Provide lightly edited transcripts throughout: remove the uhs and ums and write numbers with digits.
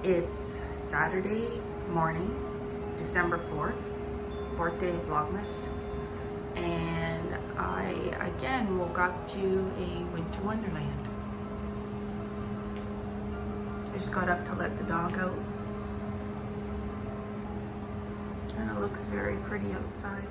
It's Saturday morning, December 4th day of Vlogmas, and I again woke up to a winter wonderland. I just got up to let the dog out, and it looks very pretty outside.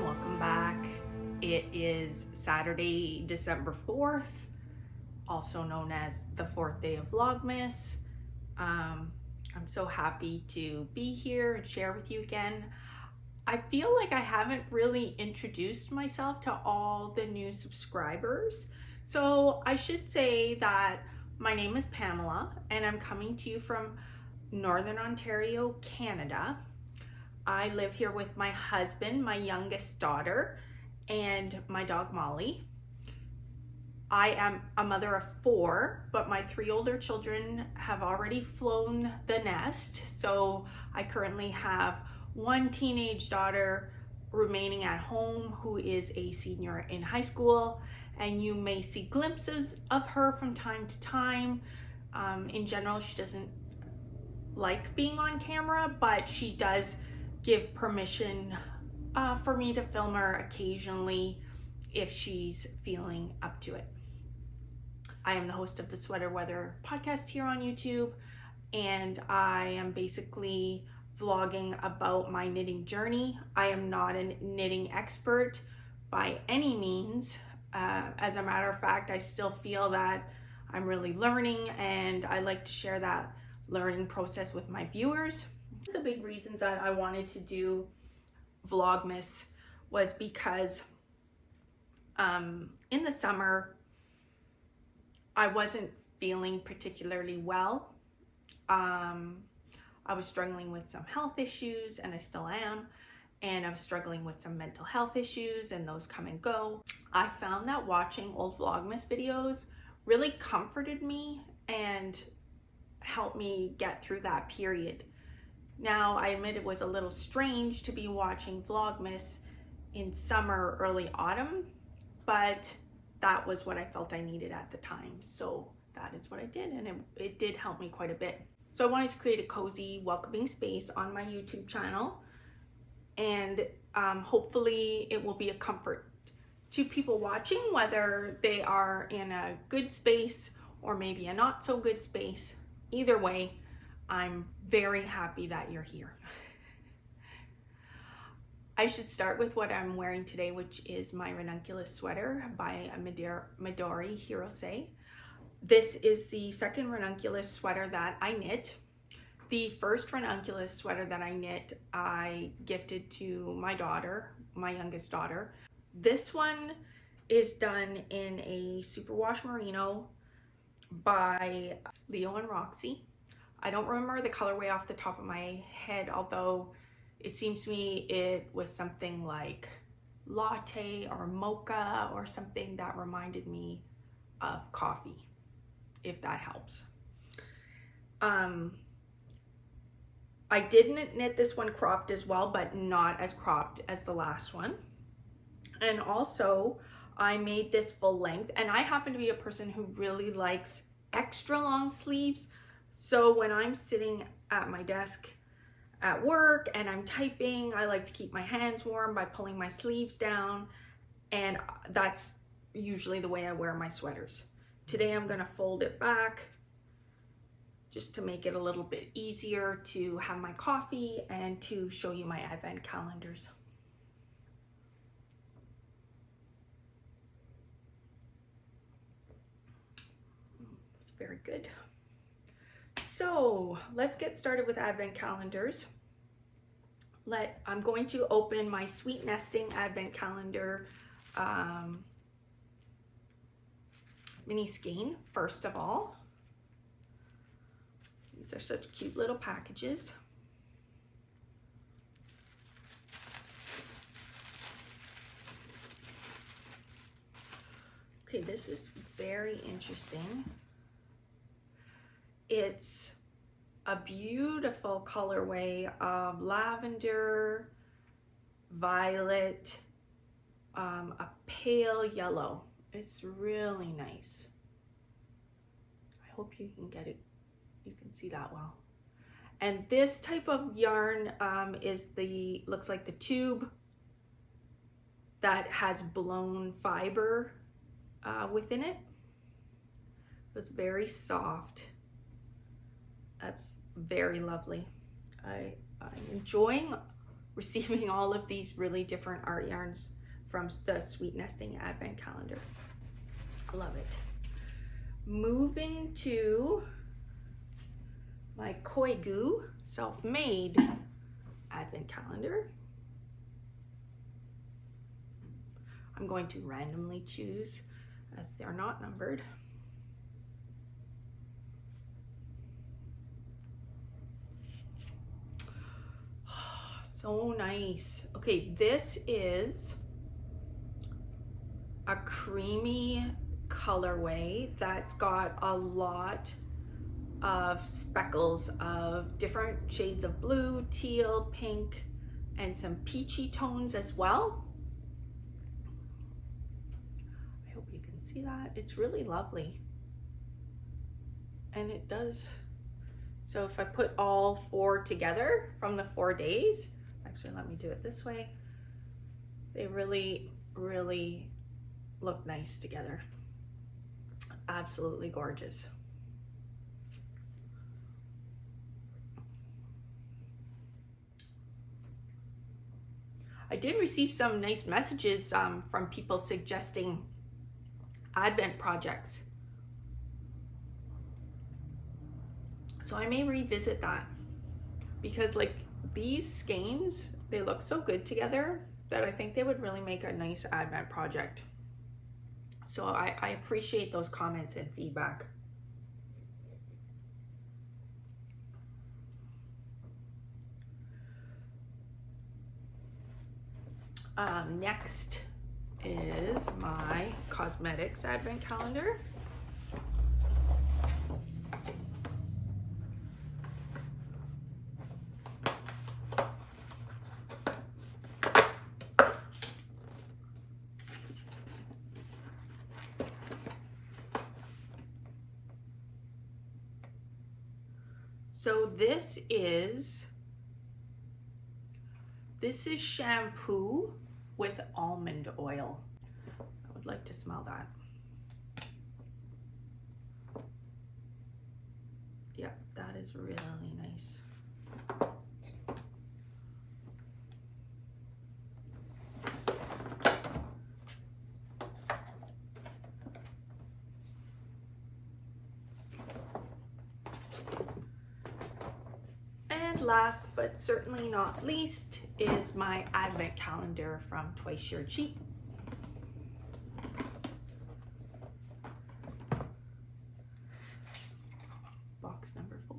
Welcome back. It is Saturday, December 4th, also known as the 4th day of Vlogmas. I'm so happy to be here and share with you again. I feel like I haven't really introduced myself to all the new subscribers. So I should say that my name is Pamela and I'm coming to you from Northern Ontario, Canada. I live here with my husband, my youngest daughter, and my dog Molly. I am a mother of 4, but my 3 older children have already flown the nest. So I currently have 1 teenage daughter remaining at home who is a senior in high school. And you may see glimpses of her from time to time. In general, she doesn't like being on camera, but she does give permission for me to film her occasionally if she's feeling up to it. I am the host of the Sweater Weather podcast here on YouTube, and I am basically vlogging about my knitting journey. I am not a knitting expert by any means. As a matter of fact, I still feel that I'm really learning, and I like to share that learning process with my viewers. The big reasons that I wanted to do Vlogmas was because in the summer I wasn't feeling particularly well. I was struggling with some health issues, and I still am, and I was struggling with some mental health issues, and those come and go. I found that watching old Vlogmas videos really comforted me and helped me get through that period. Now, I admit it was a little strange to be watching Vlogmas in summer, early autumn, but that was what I felt I needed at the time. So that is what I did, and it did help me quite a bit. So I wanted to create a cozy, welcoming space on my YouTube channel, and hopefully it will be a comfort to people watching, whether they are in a good space or maybe a not so good space. Either way, I'm very happy that you're here. I should start with what I'm wearing today, which is my ranunculus sweater by Midori Hirose. This is the second ranunculus sweater that I knit. The first ranunculus sweater that I knit, I gifted to my daughter, my youngest daughter. This one is done in a superwash merino by Leo and Roxy. I don't remember the colorway off the top of my head, although it seems to me it was something like latte or mocha or something that reminded me of coffee, if that helps. I didn't knit this one cropped as well, but not as cropped as the last one. And also I made this full length, and I happen to be a person who really likes extra long sleeves. So when I'm sitting at my desk at work and I'm typing, I like to keep my hands warm by pulling my sleeves down, and that's usually the way I wear my sweaters. Today I'm gonna fold it back just to make it a little bit easier to have my coffee and to show you my advent calendars. Very good. So let's get started with advent calendars. I'm going to open my Sweet Nesting advent calendar mini skein first of all. These are such cute little packages. Okay, this is very interesting. It's a beautiful colorway of lavender, violet, a pale yellow. It's really nice. I hope you can get it. You can see that well. And this type of yarn looks like the tube that has blown fiber within it. It's very soft. That's very lovely. I'm enjoying receiving all of these really different art yarns from the Sweet Nesting advent calendar. I love it. Moving to my Hygge self-made advent calendar. I'm going to randomly choose as they're not numbered. So nice. Okay, this is a creamy colorway that's got a lot of speckles of different shades of blue, teal, pink, and some peachy tones as well. I hope you can see that. It's really lovely. And it does. So if I put all 4 together from the 4 days, actually let me do it this way, they really, really look nice together. Absolutely gorgeous. I did receive some nice messages from people suggesting Advent projects. So I may revisit that, because like these skeins, they look so good together that I think they would really make a nice Advent project. So I appreciate those comments and feedback. Next is my cosmetics advent calendar. So this is shampoo with almond oil. I would like to smell that. Yeah, that is really nice. last but certainly not least is my advent calendar from Twice Sure Cheap. Box number 4.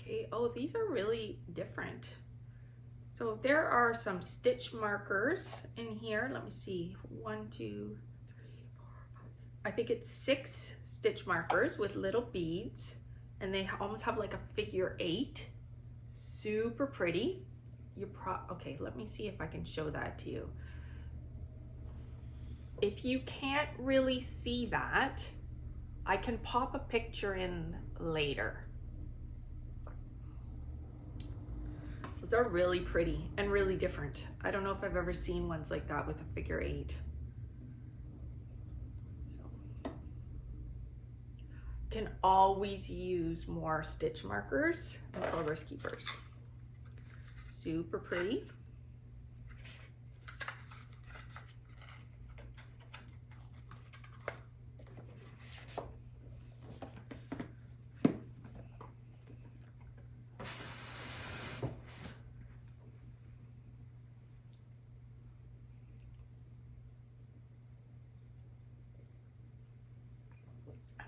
Okay, oh, these are really different. So there are some stitch markers in here. Let me see, 1, 2, 3, 4, 5. I think it's 6 stitch markers with little beads, and they almost have like a figure 8. Super pretty. Okay, let me see if I can show that to you. If you can't really see that, I can pop a picture in later. Those are really pretty and really different. I don't know if I've ever seen ones like that with a figure 8. So, can always use more stitch markers and progress keepers. Super pretty.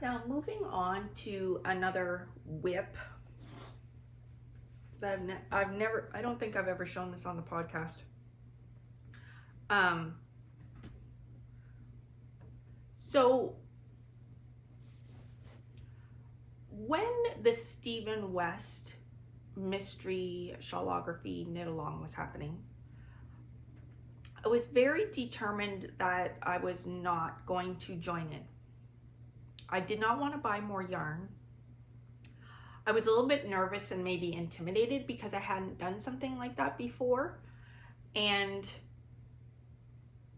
Now moving on to another whip that I don't think I've ever shown this on the podcast. So when the Stephen West mystery shawlography knit along was happening, I was very determined that I was not going to join it. I did not want to buy more yarn. I was a little bit nervous and maybe intimidated because I hadn't done something like that before. And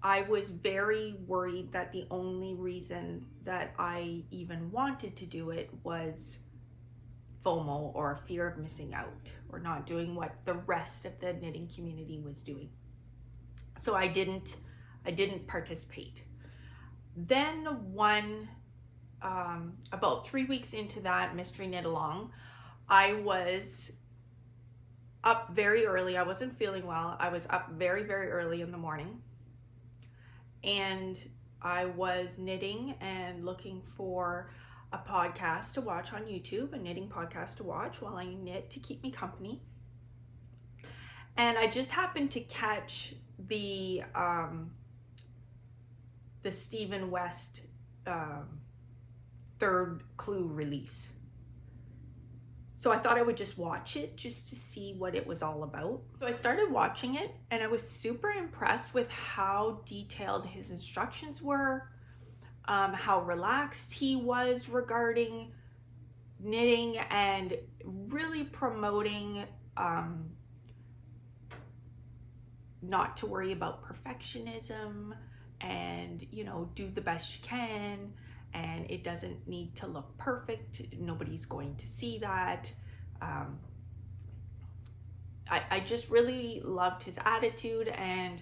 I was very worried that the only reason that I even wanted to do it was FOMO, or fear of missing out, or not doing what the rest of the knitting community was doing. So I didn't participate. Then about 3 weeks into that mystery knit along, I was up very early. I wasn't feeling well. I was up very, very early in the morning, and I was knitting and looking for a podcast to watch on YouTube, a knitting podcast to watch while I knit to keep me company. And I just happened to catch the Stephen West third clue release. So I thought I would just watch it just to see what it was all about. So I started watching it, and I was super impressed with how detailed his instructions were, how relaxed he was regarding knitting, and really promoting not to worry about perfectionism, and do the best you can. And it doesn't need to look perfect. Nobody's going to see that. I just really loved his attitude, and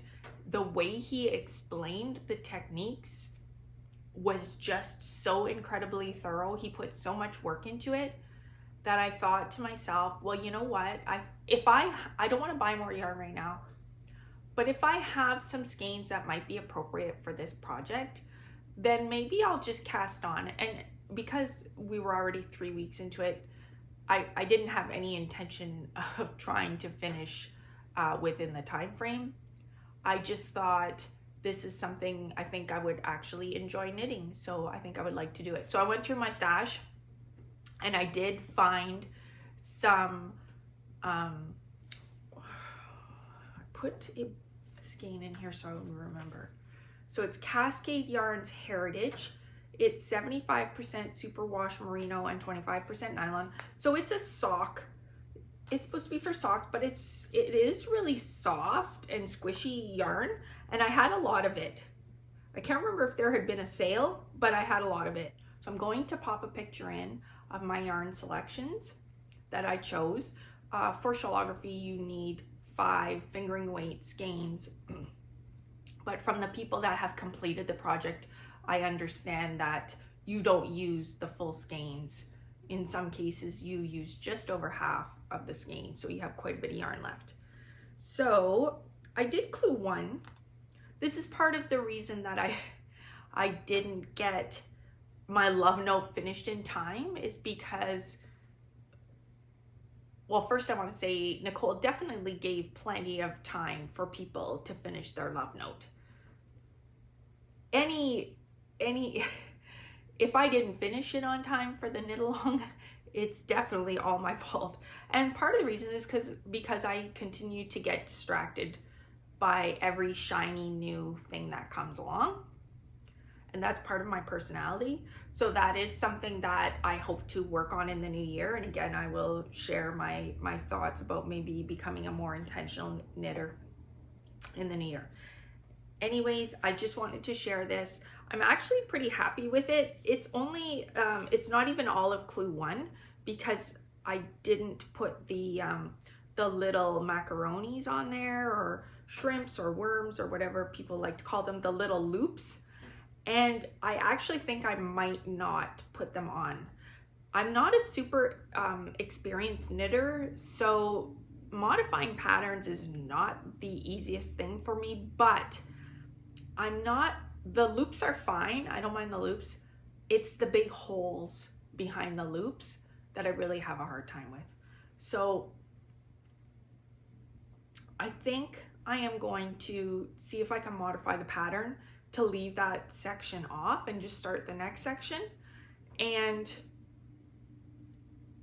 the way he explained the techniques was just so incredibly thorough. He put so much work into it that I thought to myself, well, you know what? I don't want to buy more yarn right now, but if I have some skeins that might be appropriate for this project, then maybe I'll just cast on. And because we were already 3 weeks into it, I didn't have any intention of trying to finish within the time frame. I just thought, this is something I think I would actually enjoy knitting, so I think I would like to do it. So I went through my stash, and I did find some, I put a skein in here so I would remember. So it's Cascade Yarns Heritage. It's 75% superwash merino and 25% nylon. So it's a sock. It's supposed to be for socks, but it is really soft and squishy yarn, and I had a lot of it. I can't remember if there had been a sale, but I had a lot of it. So I'm going to pop a picture in of my yarn selections that I chose. For shellography, you need 5 fingering weight skeins. But from the people that have completed the project, I understand that you don't use the full skeins. In some cases, you use just over half of the skeins, so you have quite a bit of yarn left. So I did clue 1. This is part of the reason that I didn't get my love note finished in time, is because, well, first I want to say Nicole definitely gave plenty of time for people to finish their love note. If I didn't finish it on time for the knit along, it's definitely all my fault. And part of the reason is because I continue to get distracted by every shiny new thing that comes along. And that's part of my personality. So that is something that I hope to work on in the new year. And again, I will share my thoughts about maybe becoming a more intentional knitter in the new year. Anyways, I just wanted to share this. I'm actually pretty happy with it. It's only, it's not even all of clue 1, because I didn't put the little macaronis on there, or shrimps or worms or whatever people like to call them, the little loops. And I actually think I might not put them on. I'm not a super experienced knitter, so modifying patterns is not the easiest thing for me, but the loops are fine. I don't mind the loops. It's the big holes behind the loops that I really have a hard time with. So I think I am going to see if I can modify the pattern to leave that section off and just start the next section. And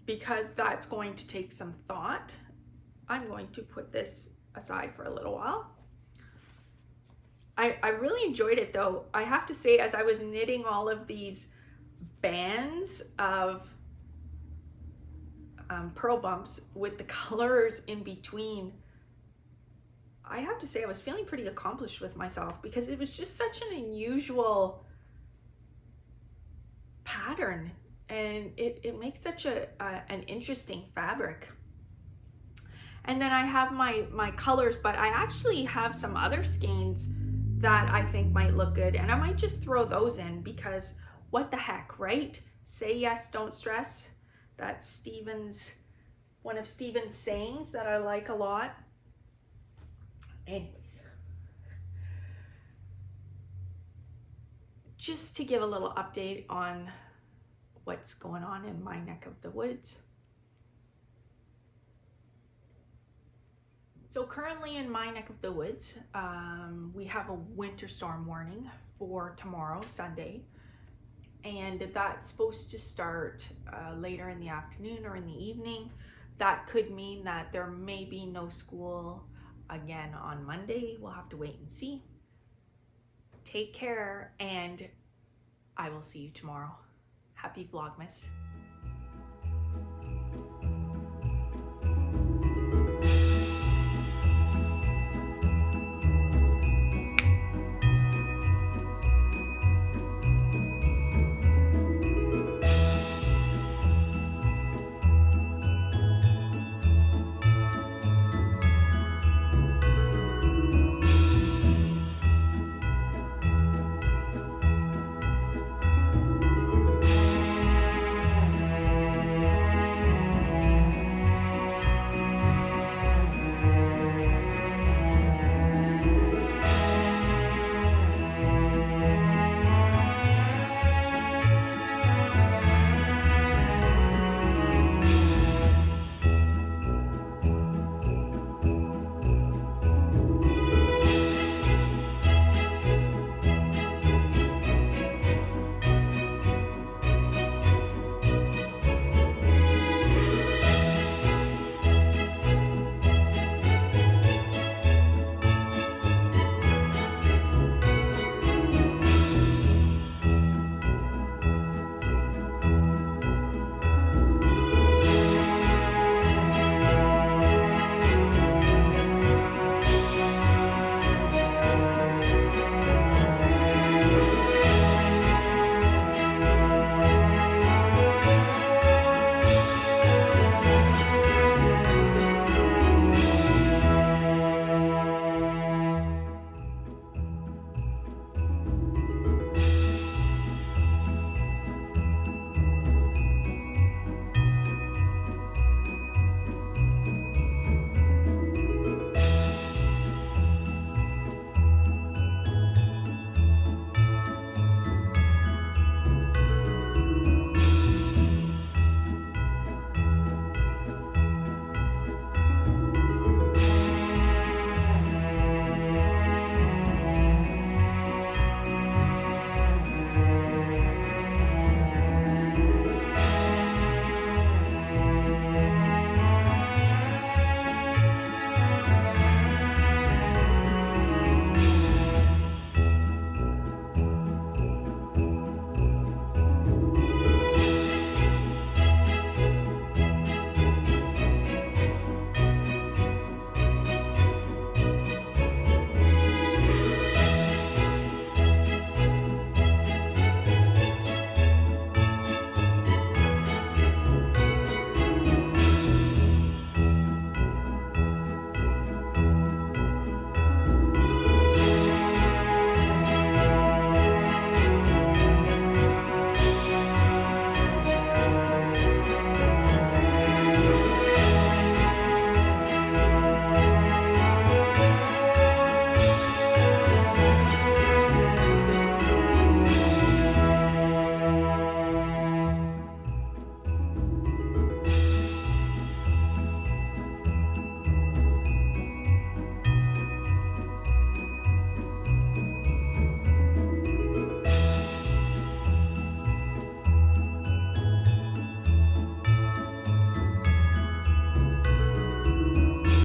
because that's going to take some thought, I'm going to put this aside for a little while. I really enjoyed it though. I have to say, as I was knitting all of these bands of purl bumps with the colors in between, I have to say I was feeling pretty accomplished with myself, because it was just such an unusual pattern, and it makes such an interesting fabric. And then I have my colors, but I actually have some other skeins that I think might look good, and I might just throw those in, because what the heck, right? Say yes, don't stress. That's one of Stephen's sayings that I like a lot. Anyways, just to give a little update on what's going on in my neck of the woods. So currently in my neck of the woods, we have a winter storm warning for tomorrow, Sunday, and that's supposed to start later in the afternoon or in the evening. That could mean that there may be no school again on Monday. We'll have to wait and see. Take care, and I will see you tomorrow. Happy Vlogmas.